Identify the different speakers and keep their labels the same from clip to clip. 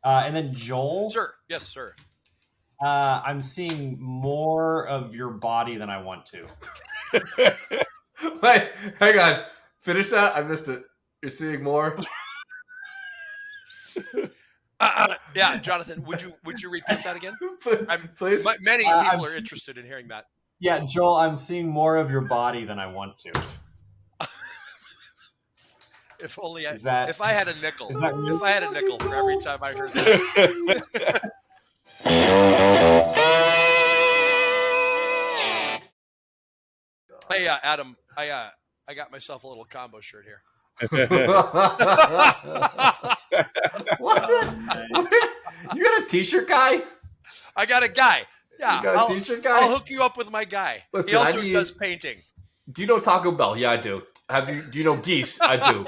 Speaker 1: And then Joel.
Speaker 2: Sir. Yes, sir.
Speaker 1: I'm seeing more of your body than I want to.
Speaker 3: Wait, hang on. Finish that. I missed it. You're seeing more.
Speaker 2: Yeah, Jonathan, would you repeat that again?
Speaker 3: Please.
Speaker 2: Many people are interested in hearing that.
Speaker 1: Yeah, Joel, I'm seeing more of your body than I want to.
Speaker 2: If only
Speaker 1: if I
Speaker 2: had a nickel. If I had a nickel for every time I heard that. Hey, Adam, I got myself a little combo shirt here.
Speaker 3: What? You got a t-shirt guy?
Speaker 2: I got a guy. Yeah,
Speaker 3: you got a t-shirt guy?
Speaker 2: I'll hook you up with my guy.
Speaker 3: Listen,
Speaker 2: he also does painting.
Speaker 3: Do you know Taco Bell? Yeah, I do. Do you know geese? I do.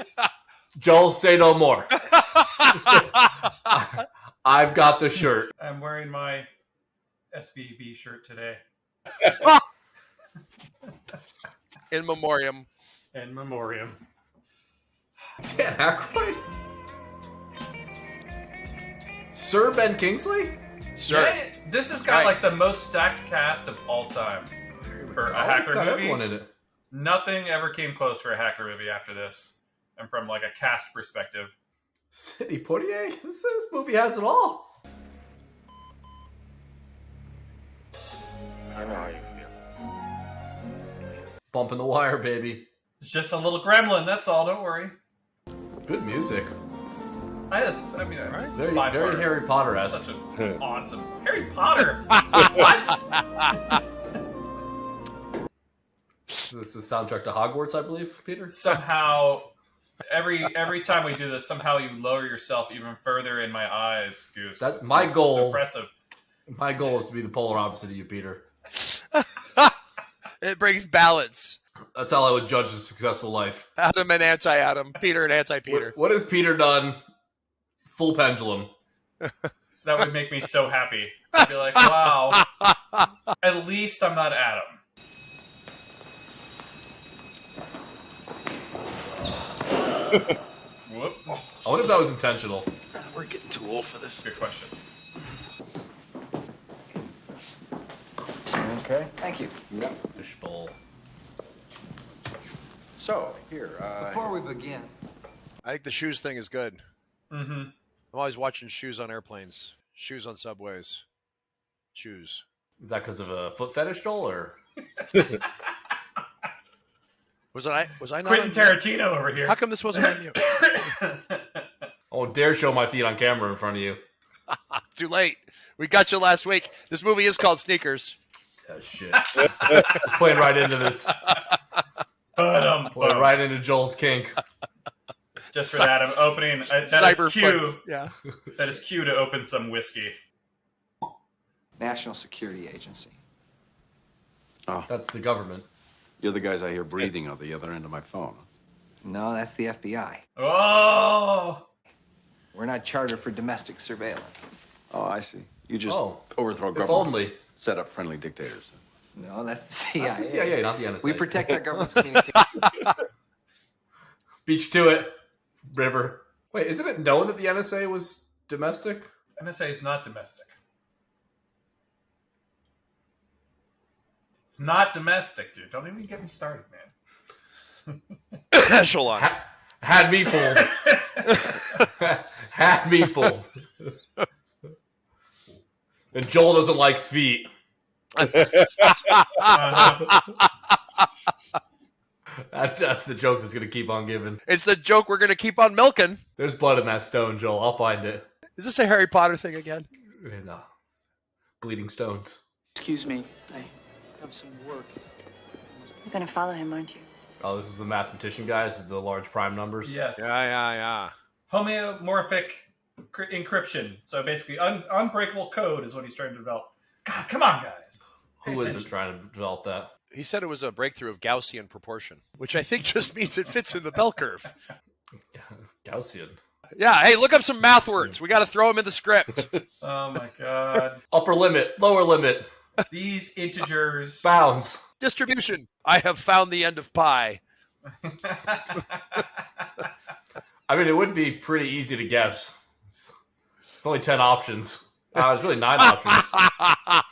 Speaker 3: Joel, say no more. I've got the shirt.
Speaker 4: I'm wearing my SBB shirt today.
Speaker 2: In memoriam.
Speaker 4: In memoriam.
Speaker 3: Dan Aykroyd? Sir Ben Kingsley?
Speaker 2: Sir.
Speaker 4: Yeah, this has got like the most stacked cast of all time for a hacker movie.
Speaker 3: Everyone in it.
Speaker 4: Nothing ever came close for a hacker movie after this. And from like a cast perspective.
Speaker 3: Sidney Poitier? This movie has it all.
Speaker 5: I know how you feel.
Speaker 3: Bumping the wire, baby.
Speaker 4: It's just a little gremlin, that's all, don't worry.
Speaker 3: Good music.
Speaker 4: It's
Speaker 3: Very Harry Potter-esque.
Speaker 4: Such an awesome Harry Potter. What?
Speaker 3: This is the soundtrack to Hogwarts, I believe, Peter.
Speaker 4: Somehow, every time we do this, somehow you lower yourself even further in my eyes, Goose.
Speaker 3: That's my goal.
Speaker 4: It's impressive.
Speaker 3: My goal is to be the polar opposite of you, Peter.
Speaker 2: It brings balance.
Speaker 3: That's how I would judge a successful life.
Speaker 2: Adam and anti-Adam. Peter and anti-Peter.
Speaker 3: What has Peter done? Full pendulum.
Speaker 4: That would make me so happy. I'd be like, wow, at least I'm not Adam. Whoop.
Speaker 3: I wonder if that was intentional.
Speaker 5: We're getting too old for this.
Speaker 4: Good question.
Speaker 6: Okay. Thank you.
Speaker 3: Fishbowl.
Speaker 6: So, here, before we begin.
Speaker 2: I think the shoes thing is good.
Speaker 4: Mm-hmm.
Speaker 2: I'm always watching shoes on airplanes, shoes on subways, shoes.
Speaker 3: Is that because of a foot fetish, Joel, or?
Speaker 2: Was I not
Speaker 4: Quentin Tarantino over here.
Speaker 2: How come this wasn't on you?
Speaker 3: I won't dare show my feet on camera in front of you.
Speaker 2: Too late. We got you last week. This movie is called Sneakers.
Speaker 3: Oh, shit. Playing right into this. Playing right into Joel's kink.
Speaker 4: Just for that, I'm opening. That is cue. Yeah. That is cue to open some whiskey.
Speaker 6: National Security Agency.
Speaker 5: Oh,
Speaker 3: That's the government.
Speaker 5: you're the guys I hear breathing on the other end of my phone.
Speaker 6: No, that's the FBI.
Speaker 4: Oh!
Speaker 6: We're not chartered for domestic surveillance.
Speaker 5: Oh, I see. You just overthrow
Speaker 3: If
Speaker 5: governments.
Speaker 3: only.
Speaker 5: Set up friendly dictators.
Speaker 6: No, that's the CIA.
Speaker 3: That's the CIA, not the NSA.
Speaker 6: We protect our government's communications.
Speaker 3: Beach to it, River. Wait, isn't it known that the NSA was domestic?
Speaker 4: NSA is not domestic. It's not domestic, dude. Don't even get me started, man.
Speaker 2: Echelon.
Speaker 3: Had me fooled. Had me fooled. And Joel doesn't like feet. That's the joke that's going to keep on giving.
Speaker 2: It's the joke we're going to keep on milking.
Speaker 3: There's blood in that stone, Joel. I'll find it.
Speaker 2: Is this a Harry Potter thing again?
Speaker 3: No. Bleeding stones.
Speaker 7: Excuse me. I have some work.
Speaker 8: You're gonna follow him, aren't you?
Speaker 3: Oh, this is the mathematician guy. This is the large prime numbers.
Speaker 4: Yes.
Speaker 2: Yeah.
Speaker 4: Homeomorphic encryption. So basically, unbreakable code is what he's trying to develop. God, come on, guys.
Speaker 3: Who isn't trying to develop that?
Speaker 2: He said it was a breakthrough of Gaussian proportion, which I think just means it fits in the bell curve.
Speaker 3: Gaussian.
Speaker 2: Yeah, hey, look up some math words. We got to throw them in the script.
Speaker 4: Oh, my God.
Speaker 3: Upper limit, lower limit.
Speaker 4: These integers.
Speaker 3: Bounds.
Speaker 2: Distribution. I have found the end of pi.
Speaker 3: I mean, it would be pretty easy to guess. It's only 10 options. It's really 9 options.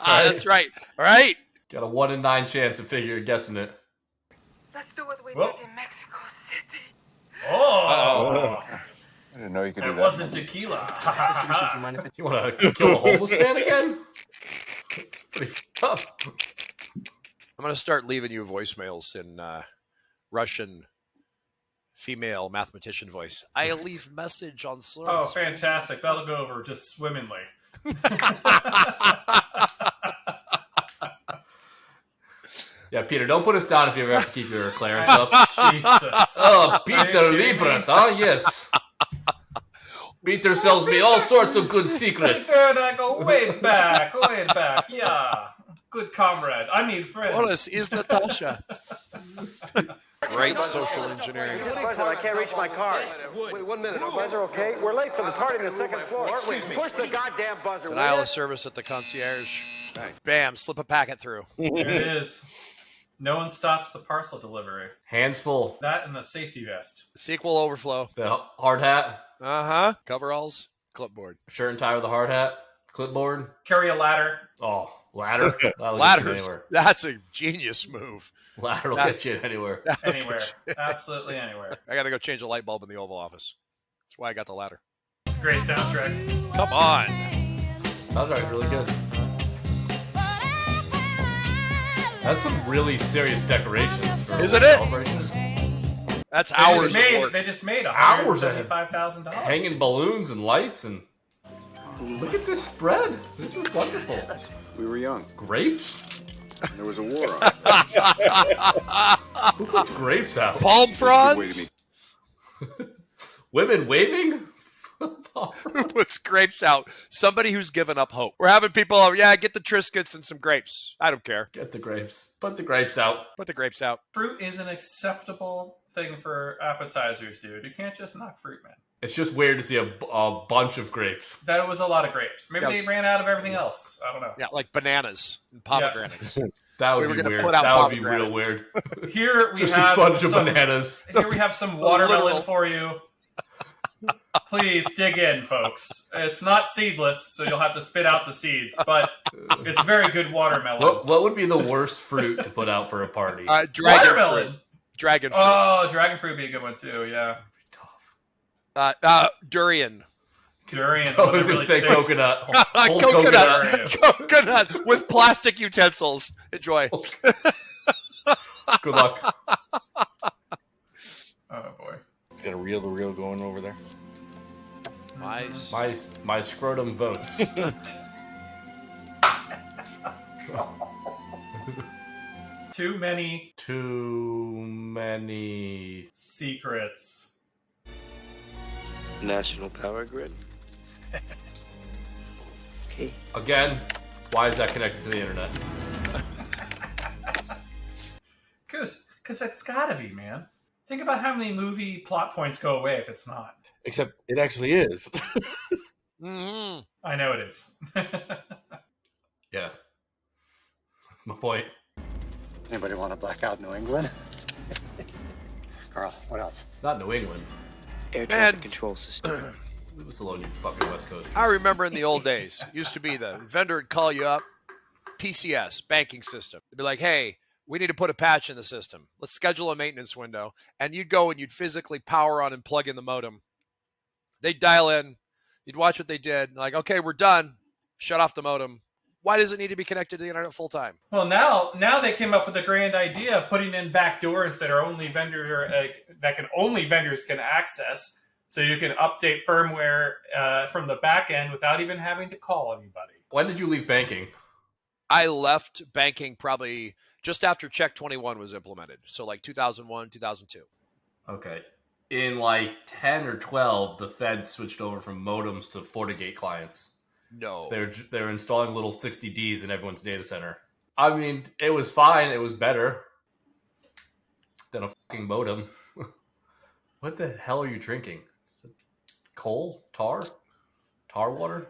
Speaker 2: That's right. All right.
Speaker 3: Got a 1 in 9 chance of guessing it.
Speaker 9: Let's do what we
Speaker 4: Whoa.
Speaker 9: did in Mexico City.
Speaker 4: Oh,
Speaker 5: I didn't know you could do
Speaker 4: it
Speaker 5: that.
Speaker 4: wasn't tequila.
Speaker 1: Distribution, do you mind if
Speaker 3: You want to kill a homeless man again? Pretty tough.
Speaker 2: I'm going to start leaving you voicemails in Russian female mathematician voice. I leave message on service.
Speaker 4: Oh, fantastic. That'll go over just swimmingly.
Speaker 3: Yeah, Peter, don't put us down if you ever have to keep your clearance up.
Speaker 4: Jesus.
Speaker 3: Oh, Peter Liebert, huh? Yes. Peter sells me all sorts of good secrets.
Speaker 4: Peter and I go way back, yeah. Good comrade. I mean friend.
Speaker 2: Boris is Natasha. Great social engineering.
Speaker 10: Buzzer, I can't reach my car. Wait 1 minute. Buzzer, okay? We're late for the party on the second floor. Push the goddamn buzzer.
Speaker 2: Denial of service at the concierge. Bam, slip a packet through.
Speaker 4: There it is. No one stops the parcel delivery.
Speaker 3: Hands full.
Speaker 4: That and the safety vest.
Speaker 2: Sequel overflow.
Speaker 3: The hard hat.
Speaker 2: Uh-huh. Coveralls. Clipboard.
Speaker 3: Shirt and tie with a hard hat. Clipboard.
Speaker 4: Carry a ladder.
Speaker 3: Oh, ladder. That'll get you
Speaker 2: Ladders.
Speaker 3: anywhere.
Speaker 2: That's a genius move.
Speaker 3: Ladder will get you anywhere.
Speaker 4: Anywhere. Absolutely anywhere.
Speaker 2: I got to go change a light bulb in the Oval Office. That's why I got the ladder.
Speaker 4: It's a great soundtrack.
Speaker 2: Come on.
Speaker 3: Sounds right, really good. That's some really serious decorations. For
Speaker 2: Isn't it?
Speaker 3: celebration.
Speaker 2: That's hours of work.
Speaker 4: They just made
Speaker 3: Hours of
Speaker 4: $175,000.
Speaker 3: Hanging balloons and lights and... Look at this spread. This is wonderful.
Speaker 5: We were young.
Speaker 3: Grapes?
Speaker 5: And there was a war on.
Speaker 3: Who puts grapes out?
Speaker 2: Palm
Speaker 5: Good way to
Speaker 2: fronds?
Speaker 5: meet.
Speaker 3: Women waving?
Speaker 2: Who puts grapes out? Somebody who's given up hope. We're having people, get the Triscuits and some grapes. I don't care.
Speaker 3: Get the grapes. Put the grapes out.
Speaker 2: Put the grapes out.
Speaker 4: Fruit is an acceptable thing for appetizers, dude. You can't just knock fruit, man.
Speaker 3: It's just weird to see a bunch of grapes.
Speaker 4: That was a lot of grapes. Maybe
Speaker 2: Yes.
Speaker 4: they ran out of everything else. I don't know.
Speaker 2: Yeah, like bananas and pomegranates.
Speaker 3: That would
Speaker 2: We were
Speaker 3: be
Speaker 2: gonna
Speaker 3: weird.
Speaker 2: put out
Speaker 3: That would be
Speaker 2: pomegranates.
Speaker 3: real weird.
Speaker 4: Here we
Speaker 3: Just
Speaker 4: have
Speaker 3: a bunch of
Speaker 4: some,
Speaker 3: bananas.
Speaker 4: Here we have some watermelon
Speaker 2: Literal.
Speaker 4: for you. Please dig in, folks. It's not seedless, so you'll have to spit out the seeds, but it's very good watermelon.
Speaker 3: What would be the worst fruit to put out for a party?
Speaker 2: Dragon
Speaker 4: Watermelon.
Speaker 2: fruit. Dragon fruit.
Speaker 4: Oh, dragon fruit would be a good one too. Yeah,
Speaker 2: Durian.
Speaker 4: durian.
Speaker 3: I
Speaker 4: one that
Speaker 3: was going
Speaker 4: really
Speaker 3: to say
Speaker 4: sticks.
Speaker 3: coconut. Whole
Speaker 2: Coconut.
Speaker 4: Durian.
Speaker 2: Coconut with plastic utensils. Enjoy.
Speaker 3: Good luck.
Speaker 4: Oh boy.
Speaker 11: Got a reel-to-reel going over there.
Speaker 2: Nice.
Speaker 3: My scrotum votes.
Speaker 4: Too many
Speaker 3: Too many.
Speaker 4: secrets.
Speaker 11: National Power Grid.
Speaker 7: Okay.
Speaker 3: Again, why is that connected to the internet?
Speaker 4: Because it's gotta be, man. Think about how many movie plot points go away if it's not.
Speaker 11: Except it actually is.
Speaker 2: Mm-hmm.
Speaker 4: I know it is.
Speaker 3: Yeah. My point.
Speaker 10: Anybody want to black out New England? Carl, what else?
Speaker 3: Not New England.
Speaker 7: Air
Speaker 2: traffic
Speaker 7: control system.
Speaker 3: Leave us alone, you fucking West Coast.
Speaker 2: I remember in the old days, used to be the vendor would call you up, PCS, banking system. They'd be like, hey, we need to put a patch in the system. Let's schedule a maintenance window. And you'd go and you'd physically power on and plug in the modem. They'd dial in. You'd watch what they did. Like, okay, we're done. Shut off the modem. Why does it need to be connected to the internet full time?
Speaker 4: Well, now they came up with a grand idea of putting in back doors that are only vendors can access, so you can update firmware from the back end without even having to call anybody.
Speaker 3: When did you leave banking?
Speaker 2: I left banking probably just after Check 21 was implemented. So like 2001, 2002.
Speaker 3: Okay. In like 10 or 12, the Fed switched over from modems to FortiGate clients.
Speaker 2: No.
Speaker 3: So they're installing little 60Ds in everyone's data center. I mean, it was fine. It was better than a fucking modem. What the hell are you drinking? Coal? Tar? Tar water?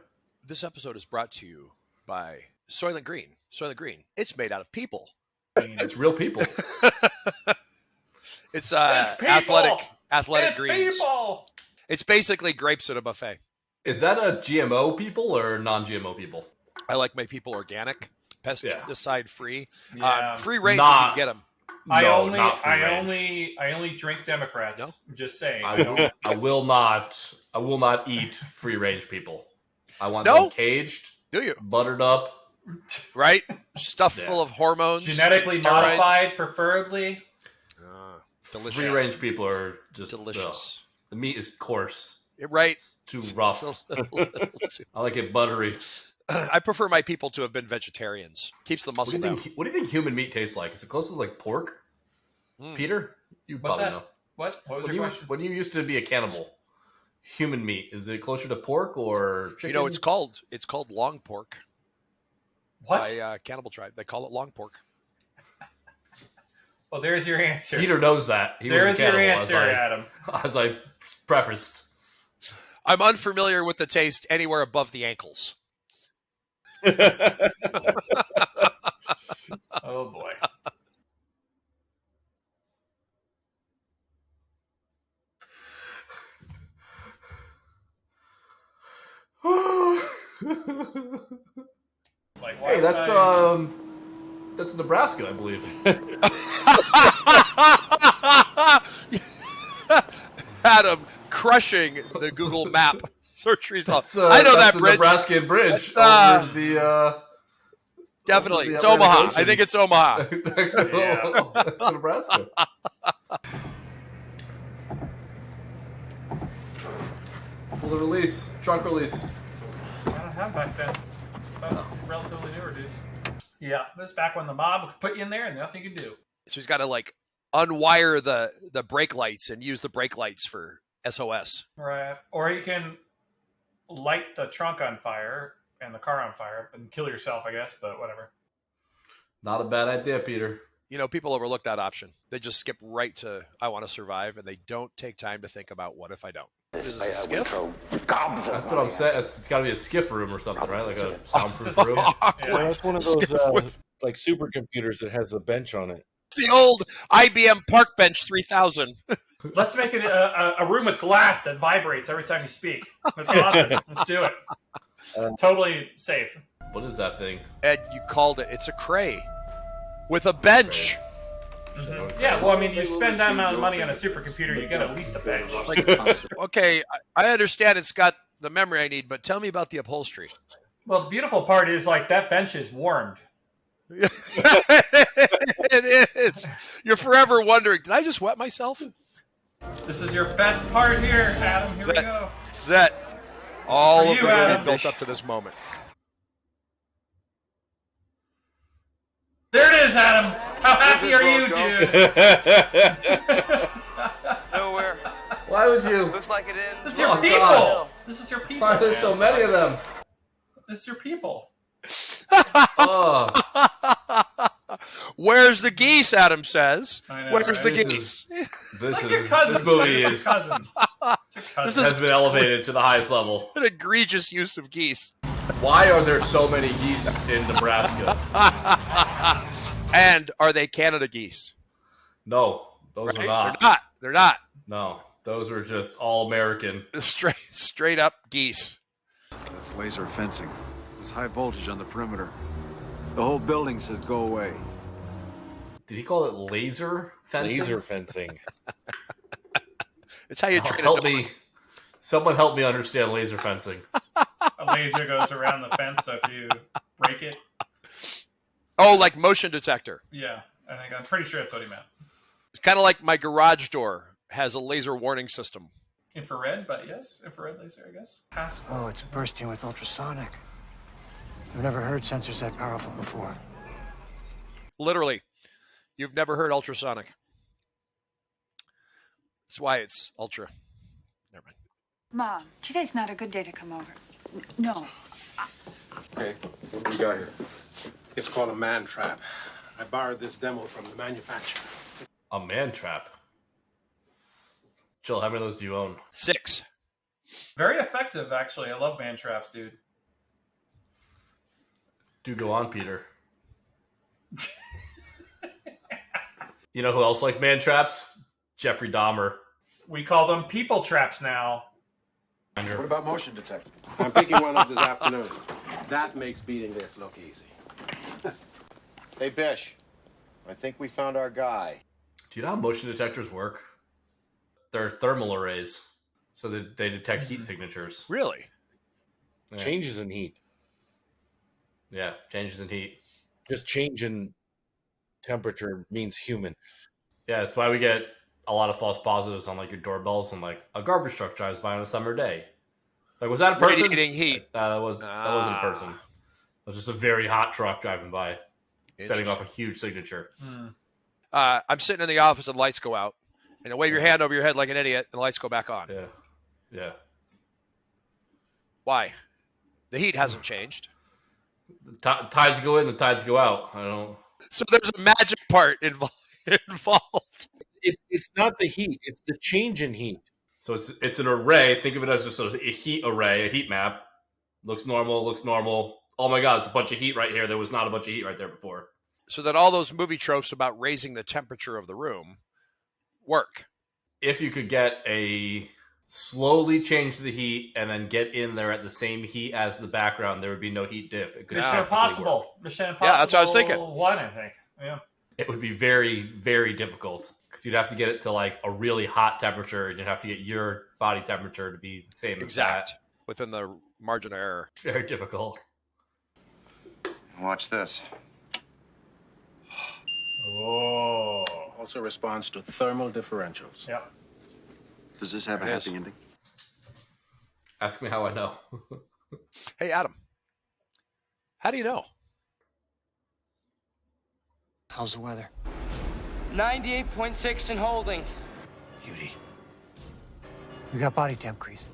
Speaker 2: This episode is brought to you by Soylent Green. Soylent Green. It's made out of people.
Speaker 3: It's real people.
Speaker 2: It's
Speaker 4: people!
Speaker 2: athletic
Speaker 4: It's
Speaker 2: greens.
Speaker 4: people!
Speaker 2: It's basically grapes at a buffet.
Speaker 3: Is that a GMO people or non-GMO people?
Speaker 2: I like my people organic, pesticide free,
Speaker 4: Yeah.
Speaker 2: free range. You can get them.
Speaker 4: I
Speaker 3: not free
Speaker 4: only drink Democrats.
Speaker 3: No.
Speaker 4: I'm just saying.
Speaker 3: I will not eat free range people. I want them caged.
Speaker 2: Do you?
Speaker 3: Buttered up.
Speaker 2: Right? Stuffed full of hormones.
Speaker 4: Genetically modified, preferably.
Speaker 2: Delicious.
Speaker 3: Free range people are just
Speaker 2: delicious.
Speaker 3: The meat is coarse.
Speaker 2: Right.
Speaker 3: It's too rough. I like it buttery.
Speaker 2: I prefer my people to have been vegetarians. Keeps the muscle down.
Speaker 3: What do you think human meat tastes like? Is it close to like pork? Peter? You
Speaker 4: What's
Speaker 3: probably
Speaker 4: that?
Speaker 3: know.
Speaker 4: What was your question?
Speaker 3: When you used to be a cannibal, human meat, is it closer to pork or chicken?
Speaker 2: You know, it's called long pork.
Speaker 4: What?
Speaker 2: By Cannibal Tribe. They call it long pork.
Speaker 4: Well, there's your answer.
Speaker 3: Peter knows that.
Speaker 4: There's your answer, Adam.
Speaker 3: As I prefaced.
Speaker 2: I'm unfamiliar with the taste anywhere above the ankles.
Speaker 4: Oh boy.
Speaker 3: Hey, that's Nebraska, I believe.
Speaker 2: Adam crushing the Google Map search results.
Speaker 3: I
Speaker 2: know
Speaker 3: that's
Speaker 2: that bridge.
Speaker 3: Nebraskan bridge over the.
Speaker 2: Definitely,
Speaker 3: over the
Speaker 2: it's
Speaker 3: Atlantic
Speaker 2: Omaha.
Speaker 3: Ocean.
Speaker 2: I think it's Omaha.
Speaker 3: That's Nebraska. Pull the release, trunk release.
Speaker 4: I don't have back then. That's relatively newer, dude. Yeah, this back when the mob would put you in there and nothing you could do.
Speaker 2: So he's got to like unwire the brake lights and use the brake lights for SOS.
Speaker 4: Right. Or you can light the trunk on fire and the car on fire and kill yourself, I guess, but whatever.
Speaker 3: Not a bad idea, Peter.
Speaker 2: You know, people overlook that option. They just skip right to I want to survive, and they don't take time to think about what if I don't. This is a skiff?
Speaker 3: That's what I'm saying. It's got to be a skiff room or something, right? Like a soundproof room.
Speaker 11: Yeah, that's one of those like supercomputers that has a bench on it.
Speaker 2: The old IBM Park Bench 3000.
Speaker 4: Let's make it a room with glass that vibrates every time you speak. That's awesome. Let's do it. Totally safe.
Speaker 3: What is that thing?
Speaker 2: Ed, you called it. It's a cray with a bench.
Speaker 4: Mm-hmm. Yeah, well, I mean, you spend that amount of money on a supercomputer, you get at least a bench.
Speaker 2: Okay, I understand it's got the memory I need, but tell me about the upholstery.
Speaker 4: Well, the beautiful part is, like, that bench is warmed.
Speaker 2: It is. You're forever wondering, did I just wet myself?
Speaker 4: This is your best part here, Adam. Here we go.
Speaker 2: Zet. All of the
Speaker 4: Adam.
Speaker 2: built up to this moment.
Speaker 4: There it is, Adam. How happy are you, dude?
Speaker 10: Nowhere.
Speaker 3: Why would you?
Speaker 10: Looks like it ends.
Speaker 4: This is your people.
Speaker 3: God.
Speaker 4: This is your people.
Speaker 3: Why are there
Speaker 4: man.
Speaker 3: so many of them?
Speaker 4: This is your people.
Speaker 3: Oh.
Speaker 2: Where's the geese? Adam says.
Speaker 4: I know,
Speaker 2: Where's
Speaker 4: right?
Speaker 2: the
Speaker 3: This
Speaker 2: geese?
Speaker 4: It's like your cousins.
Speaker 3: This movie
Speaker 4: man.
Speaker 3: is
Speaker 4: It's your cousins.
Speaker 2: This
Speaker 3: has been elevated to the highest level.
Speaker 2: An egregious use of geese.
Speaker 3: Why are there so many geese in Nebraska?
Speaker 2: And are they Canada geese?
Speaker 3: No, those are not.
Speaker 2: They're not. They're not.
Speaker 3: No, those are just all American.
Speaker 2: Straight up geese.
Speaker 5: That's laser fencing. There's high voltage on the perimeter. The whole building says go away.
Speaker 3: Did he call it laser fencing?
Speaker 11: Laser fencing.
Speaker 2: It's how you train
Speaker 3: help me. Someone help me understand laser fencing.
Speaker 4: A laser goes around the fence, so if you break it.
Speaker 2: Oh, like motion detector.
Speaker 4: Yeah, I'm pretty sure that's what he meant.
Speaker 2: It's kind of like my garage door has a laser warning system.
Speaker 4: Infrared, but yes, infrared laser, I guess. Passport.
Speaker 7: Oh, it's bursting with ultrasonic. I've never heard sensors that powerful before.
Speaker 2: Literally, you've never heard ultrasonic. That's why it's ultra. Never mind.
Speaker 8: Mom, today's not a good day to come over. No.
Speaker 10: Okay, what do we got here? It's called a man trap. I borrowed this demo from the manufacturer.
Speaker 3: A man trap. Jill, how many of those do you own?
Speaker 2: 6.
Speaker 4: Very effective, actually. I love man traps, dude.
Speaker 3: Do go on, Peter. You know who else liked man traps? Jeffrey Dahmer.
Speaker 4: We call them people traps now.
Speaker 10: What about motion detector? I'm picking one up this afternoon. That makes beating this look easy.
Speaker 12: Hey, Bish. I think we found our guy.
Speaker 3: Do you know how motion detectors work? They're thermal arrays, so that they detect heat signatures.
Speaker 2: Really?
Speaker 3: Yeah.
Speaker 11: Changes in heat.
Speaker 3: Yeah, changes in heat.
Speaker 11: Just change in temperature means human.
Speaker 3: Yeah, that's why we get a lot of false positives on like your doorbells and like a garbage truck drives by on a summer day. It's like, was that a person?
Speaker 2: Radiating heat.
Speaker 3: That wasn't a person. It was just a very hot truck driving by, setting off a huge signature.
Speaker 2: I'm sitting in the office and the lights go out, and you wave your hand over your head like an idiot, and the lights go back on.
Speaker 3: Yeah, yeah.
Speaker 2: Why? The heat hasn't changed.
Speaker 3: The tides go in, the tides go out. I don't.
Speaker 2: So there's a magic part involved.
Speaker 11: It's not the heat; it's the change in heat.
Speaker 3: So it's an array. Think of it as just a heat array, a heat map. Looks normal. Looks normal. Oh my God, it's a bunch of heat right here. There was not a bunch of heat right there before.
Speaker 2: So that all those movie tropes about raising the temperature of the room work.
Speaker 3: If you could get a slowly change the heat and then get in there at the same heat as the background, there would be no heat diff. It could
Speaker 4: Mission Impossible. Mission Impossible.
Speaker 2: Yeah, that's what I was thinking.
Speaker 4: 1, I think. Yeah.
Speaker 3: It would be very, very difficult because you'd have to get it to like a really hot temperature, and you'd have to get your body temperature to be the same
Speaker 2: Exact.
Speaker 3: as that.
Speaker 2: Within the margin of error.
Speaker 3: Very difficult.
Speaker 12: Watch this.
Speaker 4: Oh.
Speaker 10: Also responds to thermal differentials.
Speaker 4: Yep.
Speaker 5: Does this have a happy ending?
Speaker 3: Ask me how I know.
Speaker 2: Hey, Adam. How do you know?
Speaker 7: How's the weather?
Speaker 9: 98.6 and holding.
Speaker 7: Beauty. We got body temp crease.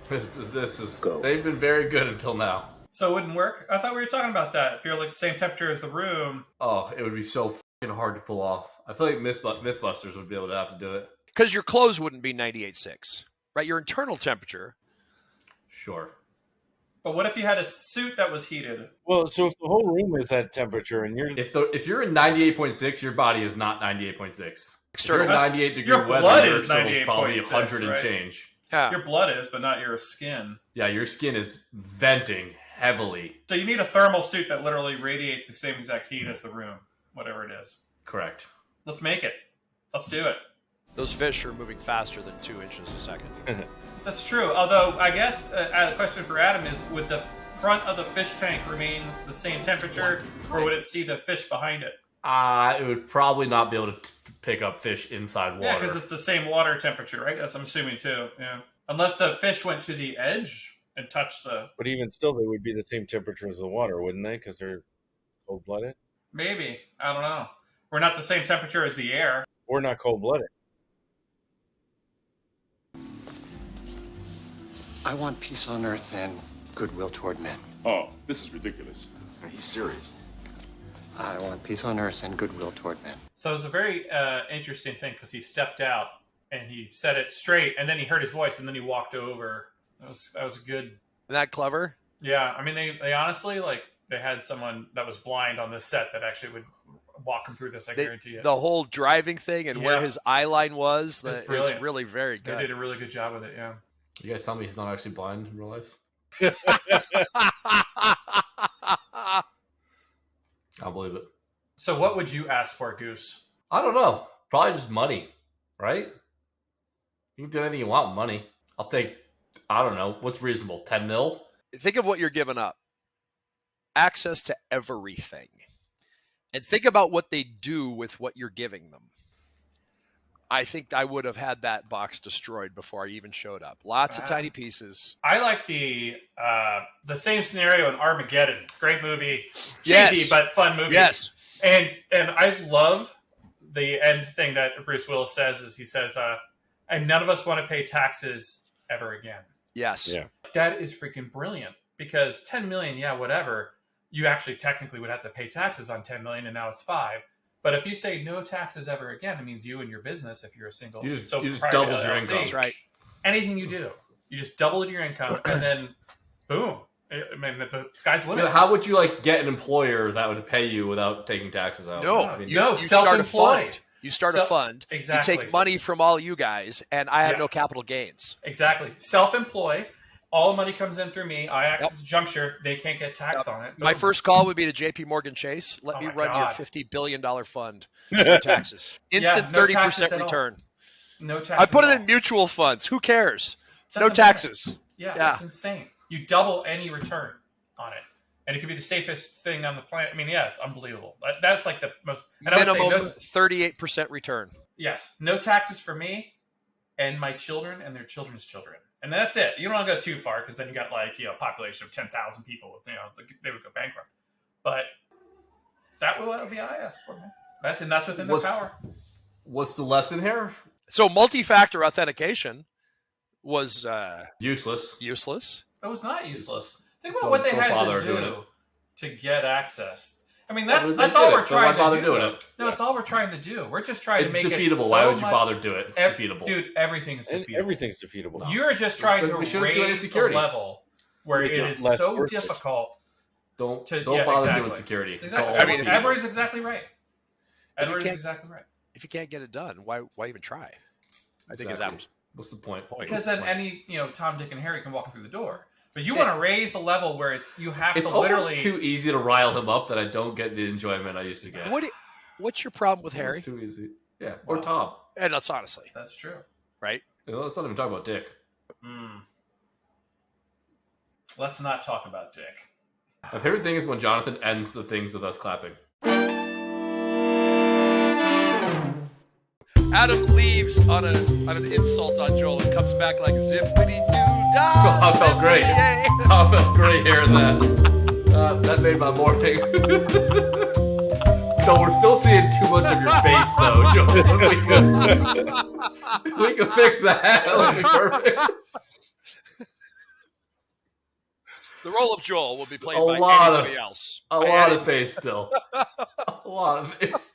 Speaker 3: This is. They've been very good until now.
Speaker 4: So it wouldn't work? I thought we were talking about that. If you're like the same temperature as the room.
Speaker 3: Oh, it would be so fucking hard to pull off. I feel like Mythbusters would be able to have to do it.
Speaker 2: Because your clothes wouldn't be 98.6, right? Your internal temperature.
Speaker 3: Sure.
Speaker 4: But what if you had a suit that was heated?
Speaker 11: Well, so if the whole room is that temperature and you're
Speaker 3: If you're in 98.6, your body is not 98.6. If you're in 98 degree
Speaker 4: your
Speaker 3: weather,
Speaker 4: blood
Speaker 3: your
Speaker 4: is
Speaker 3: external is probably
Speaker 4: 98.6,
Speaker 3: 100 and
Speaker 4: right?
Speaker 3: change.
Speaker 2: Yeah.
Speaker 4: Your blood is, but not your skin.
Speaker 3: Yeah, your skin is venting heavily.
Speaker 4: So you need a thermal suit that literally radiates the same exact heat as the room, whatever it is.
Speaker 3: Correct.
Speaker 4: Let's make it. Let's do it.
Speaker 2: Those fish are moving faster than 2 inches a second.
Speaker 4: That's true. Although, I guess a question for Adam is, would the front of the fish tank remain the same temperature, or would it see the fish behind it?
Speaker 3: It would probably not be able to pick up fish inside water.
Speaker 4: Yeah, because it's the same water temperature, right? That's I'm assuming too. Yeah, unless the fish went to the edge and touched the.
Speaker 11: But even still, they would be the same temperature as the water, wouldn't they? Because they're cold-blooded.
Speaker 4: Maybe, I don't know. We're not the same temperature as the air.
Speaker 11: Or not cold-blooded.
Speaker 7: I want peace on earth and goodwill toward men.
Speaker 13: Oh, this is ridiculous.
Speaker 5: He's serious.
Speaker 7: I want peace on earth and goodwill toward men.
Speaker 4: So it was a very interesting thing because he stepped out and he said it straight, and then he heard his voice, and then he walked over. That was good.
Speaker 2: Isn't that clever?
Speaker 4: Yeah, I mean, they honestly they had someone that was blind on this set that actually would walk him through this. I guarantee you.
Speaker 2: The whole driving thing and where his eye line was, it's really very good.
Speaker 4: They did a really good job with it. Yeah.
Speaker 3: You guys tell me he's not actually blind in real life? I'll believe it.
Speaker 4: So what would you ask for, Goose?
Speaker 3: I don't know. Probably just money, right? You can do anything you want with money. I'll take, I don't know, what's reasonable? 10 mil?
Speaker 2: Think of what you're giving up. Access to everything. And think about what they do with what you're giving them. I think I would have had that box destroyed before I even showed up. Lots of tiny pieces.
Speaker 4: I like the same scenario in Armageddon. Great movie, cheesy
Speaker 2: Yes.
Speaker 4: but fun movie.
Speaker 2: Yes,
Speaker 4: and I love the end thing that Bruce Willis says is he says, "And none of us want to pay taxes ever again."
Speaker 2: Yes,
Speaker 11: Yeah.
Speaker 4: That is freaking brilliant because 10 million, yeah, whatever. You actually technically would have to pay taxes on 10 million, and now it's 5. But if you say no taxes ever again, it means you and your business, if you're a single,
Speaker 3: You just
Speaker 4: private
Speaker 3: doubled your
Speaker 4: LLC,
Speaker 3: income.
Speaker 2: that's right.
Speaker 4: Anything you do, you just doubled your income, and then boom. I mean, the sky's the limit.
Speaker 3: How would you get an employer that would pay you without taking taxes out?
Speaker 2: No,
Speaker 3: I mean,
Speaker 2: you start a
Speaker 4: self-employed.
Speaker 2: fund. You start a fund.
Speaker 4: Exactly.
Speaker 2: You take money from all you guys, and I have no capital gains.
Speaker 4: Exactly. Self-employ, all the money comes in through me. I act as a juncture. They can't get taxed on it.
Speaker 2: My first call would be to J.P. Morgan Chase. Let me run your $50 billion fund for taxes. Instant 30% return.
Speaker 4: No taxes.
Speaker 2: I put it in mutual funds. Who cares? No taxes.
Speaker 4: Yeah, it's insane. You double any return on it. And it could be the safest thing on the planet. I mean, yeah, it's unbelievable. That's like the most...
Speaker 2: Minimum 38% return.
Speaker 4: Yes. No taxes for me and my children and their children's children. And that's it. You don't want to go too far because then you got like, a population of 10,000 people. They would go bankrupt. But that would be IS for me. That's within their power.
Speaker 3: What's the lesson here?
Speaker 2: So multi-factor authentication was
Speaker 3: useless.
Speaker 4: It was not useless. Think about what they had to do to get access. I mean, that's all we're trying to do. No, it's all we're trying to do. We're just trying to make it defeatable.
Speaker 3: Why would you bother do it? It's defeatable.
Speaker 4: Dude, everything's defeatable.
Speaker 11: Everything's defeatable.
Speaker 4: You're just trying to raise the level where it is so difficult.
Speaker 3: Don't bother doing security.
Speaker 4: Exactly. I mean, Edward's exactly right. Edward's exactly right.
Speaker 2: If you can't get it done, why even try? I think
Speaker 3: what's the point?
Speaker 4: Because then any Tom, Dick, and Harry can walk through the door. But you want to raise a level where you have to literally...
Speaker 3: It's almost too easy to rile him up that I don't get the enjoyment I used to get.
Speaker 2: What's your problem with Harry?
Speaker 3: It's too easy. Yeah, or Tom.
Speaker 2: And that's honestly.
Speaker 4: That's true.
Speaker 2: Right?
Speaker 3: Let's not even talk about Dick.
Speaker 4: Let's not talk about Dick.
Speaker 3: My favorite thing is when Jonathan ends the things with us clapping.
Speaker 2: Adam leaves on an insult on Joel and comes back like zippity-doo-dah.
Speaker 3: Oh, I felt great. I felt great hearing that. That made my morning. So we're still seeing too much of your face, though, Joel. We can fix that. That would be perfect.
Speaker 2: The role of Joel will be played by anybody else.
Speaker 3: A lot of face still. A lot of face.